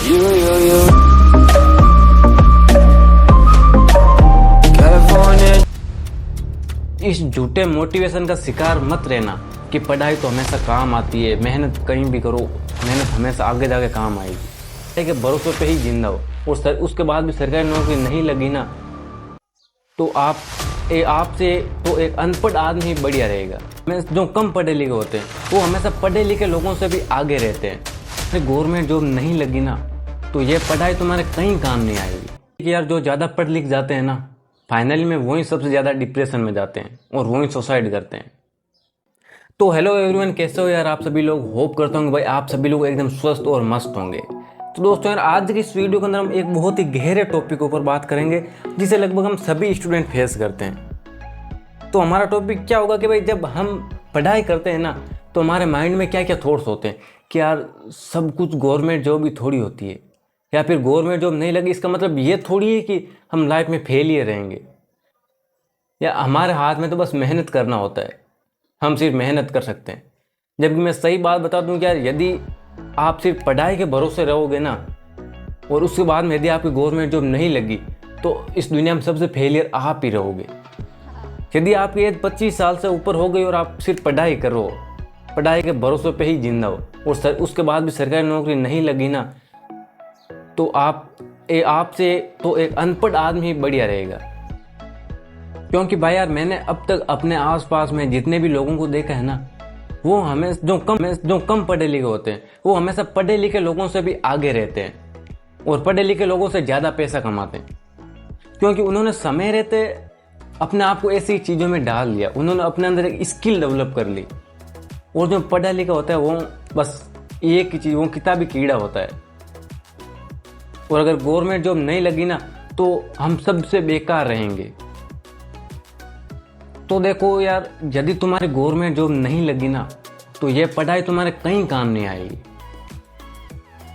You, California। इस झूठे motivation का शिकार मत रहना कि पढ़ाई तो हमेशा काम आती है, मेहनत कहीं भी करो, मेहनत हमेशा आगे जाके काम आएगी। पढ़ाई के भरोसे पे ही जिंदा हो और उसके बाद भी सरकारी नौकरी नहीं लगी ना तो आपसे तो एक अनपढ़ आदमी ही बढ़िया रहेगा। जो कम पढ़े लिखे होते हैं वो हमेशा पढ़े लिखे लोगों से भी आगे रहते हैं। गवर्नमेंट जॉब नहीं लगी ना तो ये पढ़ाई तुम्हारे कहीं काम नहीं आएगी। यार जो ज़्यादा पढ़ लिख जाते हैं ना फाइनली में वही सबसे ज़्यादा डिप्रेशन में जाते हैं और वही सुसाइड करते हैं। तो हेलो एवरीवन, कैसे हो यार आप सभी लोग। होप करता हूँ भाई आप सभी लोग एकदम स्वस्थ और मस्त होंगे। तो दोस्तों यार आज की इस वीडियो के अंदर हम एक बहुत ही गहरे टॉपिक के ऊपर बात करेंगे जिसे लगभग हम सभी स्टूडेंट फेस करते हैं। तो हमारा टॉपिक क्या होगा कि भाई जब हम पढ़ाई करते हैं ना तो हमारे माइंड में क्या क्या थॉट्स होते हैं कि यार सब कुछ गवर्नमेंट जॉब ही थोड़ी होती है, या फिर गवर्नमेंट जॉब नहीं लगी इसका मतलब ये थोड़ी है कि हम लाइफ में फेल ही रहेंगे, या हमारे हाथ में तो बस मेहनत करना होता है, हम सिर्फ मेहनत कर सकते हैं। जबकि मैं सही बात बता दूं कि यार यदि आप सिर्फ पढ़ाई के भरोसे रहोगे ना और उसके बाद में यदि आपकी गवर्नमेंट जॉब नहीं लगी तो इस दुनिया में सबसे फेलियर आप ही रहोगे। यदि आपकी एज 25 साल से ऊपर हो गई और आप सिर्फ पढ़ाई करो, पढ़ाई के भरोसे पे ही जिंदा हो और उसके बाद भी सरकारी नौकरी नहीं लगी ना तो आपसे तो एक अनपढ़ आदमी ही बढ़िया रहेगा। क्योंकि भाई यार मैंने अब तक अपने आसपास में जितने भी लोगों को देखा है ना वो हमें जो कम पढ़े लिखे होते हैं वो हमेशा पढ़े लिखे लोगों से भी आगे रहते हैं और पढ़े लिखे लोगों से ज़्यादा पैसा कमाते हैं। क्योंकि उन्होंने समय रहते अपने आप को ऐसी चीज़ों में डाल लिया, उन्होंने अपने अंदर एक स्किल डेवलप कर ली। और जो पढ़ा लिखा होता है वो बस एक ही चीज़, वो किताबी कीड़ा होता है। और अगर गवर्नमेंट जॉब नहीं लगी ना तो हम सबसे बेकार रहेंगे। तो देखो यार यदि तुम्हारी गवर्नमेंट जॉब नहीं लगी ना तो ये पढ़ाई तुम्हारे कहीं काम नहीं आएगी।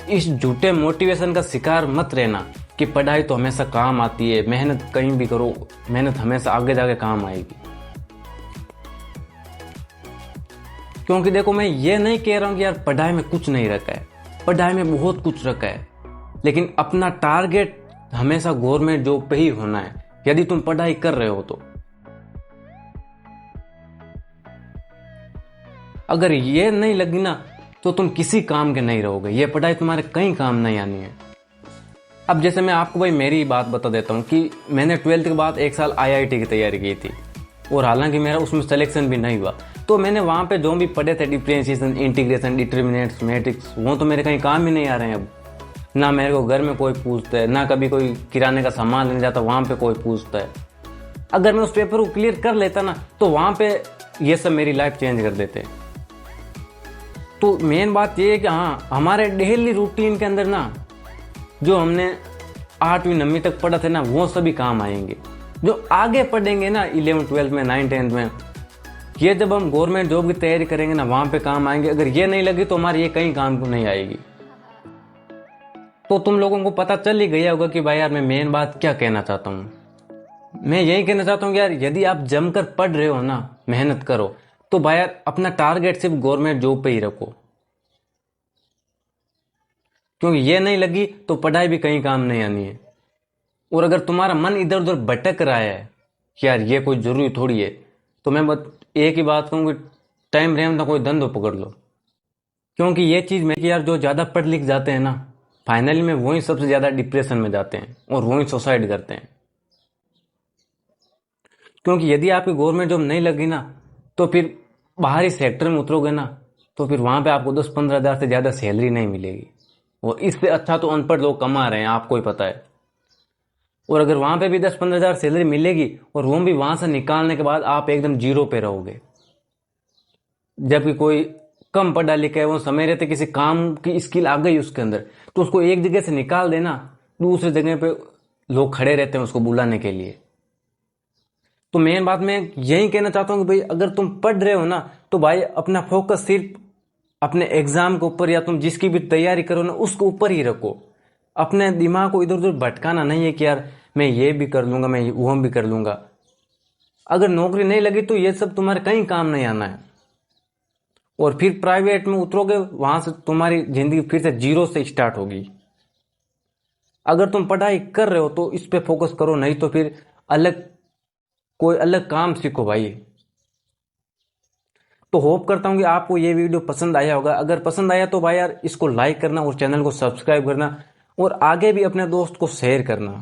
इस झूठे मोटिवेशन का शिकार मत रहना कि पढ़ाई तो हमेशा काम आती है, मेहनत कहीं भी करो, मेहनत हमेशा आगे जाके काम आएगी। क्योंकि देखो मैं ये नहीं कह रहा हूं कि यार पढ़ाई में कुछ नहीं रखा है, पढ़ाई में बहुत कुछ रखा है, लेकिन अपना टारगेट हमेशा गवर्नमेंट जॉब पे ही होना है यदि तुम पढ़ाई कर रहे हो तो। अगर ये नहीं लगी ना तो तुम किसी काम के नहीं रहोगे, ये पढ़ाई तुम्हारे कहीं काम नहीं आनी है। अब जैसे मैं आपको भाई मेरी बात बता देता हूँ कि मैंने 12th के बाद 1 साल IIT की तैयारी की थी और हालांकि मेरा उसमें सिलेक्शन भी नहीं हुआ। तो मैंने वहाँ पे जो भी पढ़े थे डिफरेंशिएशन, इंटीग्रेशन, डिटर्मिनेंट्स, मैट्रिक्स, वो तो मेरे कहीं काम ही नहीं आ रहे हैं अब। ना मेरे को घर में कोई पूछता है, ना कभी कोई किराने का सामान लेने जाता वहाँ पे कोई पूछता है। अगर मैं उस पेपर को क्लियर कर लेता ना तो वहाँ पे ये सब मेरी लाइफ चेंज कर देते। तो मेन बात ये है कि हाँ हमारे डेली रूटीन के अंदर ना जो हमने 8वीं 9वीं तक पढ़ा थे ना वो सभी काम आएंगे। जो आगे पढ़ेंगे ना 11th 12th में 9th 10th में, ये जब हम गवर्नमेंट जॉब की तैयारी करेंगे ना वहाँ पे काम आएंगे। अगर ये नहीं लगी तो हमारी ये कहीं काम को नहीं आएगी। तो तुम लोगों को पता चल ही गया होगा कि भाई यार मैं मेन बात क्या कहना चाहता हूँ। मैं यही कहना चाहता हूँ कि यार यदि आप जमकर पढ़ रहे हो ना, मेहनत करो, तो भाई यार अपना टारगेट सिर्फ गवर्नमेंट जॉब पे ही रखो। क्योंकि ये नहीं लगी तो पढ़ाई भी कहीं काम नहीं आनी है। और अगर तुम्हारा मन इधर उधर भटक रहा है कि यार ये कोई जरूरी थोड़ी है, तो मैं एक ही बात कहूँ कि टाइम रहे ना कोई धंधो पकड़ लो। क्योंकि ये चीज़ में कि यार जो ज़्यादा पढ़ लिख जाते हैं ना फाइनली में वही सबसे ज़्यादा डिप्रेशन में जाते हैं और वही सुसाइड करते हैं। क्योंकि यदि आपकी गवर्नमेंट जॉब नहीं लगी ना तो फिर बाहरी सेक्टर में उतरोगे ना तो फिर वहाँ पे आपको 10-15 हज़ार से ज़्यादा सैलरी नहीं मिलेगी। और इससे अच्छा तो अनपढ़ लोग कमा रहे हैं, आपको ही पता है। और अगर वहाँ पे भी 10-15 हज़ार सैलरी मिलेगी और वो भी वहाँ से निकालने के बाद आप एकदम जीरो पे रहोगे। जबकि कोई कम पढ़ा लिखा है, वो समय रहते किसी काम की स्किल आ गई उसके अंदर तो उसको एक जगह से निकाल देना, दूसरी जगह पे लोग खड़े रहते हैं उसको बुलाने के लिए। तो मेन बात मैं यही कहना चाहता हूँ कि भाई अगर तुम पढ़ रहे हो ना तो भाई अपना फोकस सिर्फ अपने एग्जाम के ऊपर या तुम जिसकी भी तैयारी करो ना उसके ऊपर ही रखो। अपने दिमाग को इधर उधर भटकाना नहीं है कि यार मैं ये भी कर लूंगा, मैं वो भी कर लूंगा। अगर नौकरी नहीं लगी तो ये सब तुम्हारे कहीं काम नहीं आना है। और फिर प्राइवेट में उतरोगे, वहां से तुम्हारी जिंदगी फिर से जीरो से स्टार्ट होगी। अगर तुम पढ़ाई कर रहे हो तो इस पे फोकस करो, नहीं तो फिर कोई अलग काम सीखो भाई। तो होप करता हूँ कि आपको ये वीडियो पसंद आया होगा। अगर पसंद आया तो भाई यार इसको लाइक करना और चैनल को सब्सक्राइब करना और आगे भी अपने दोस्त को शेयर करना।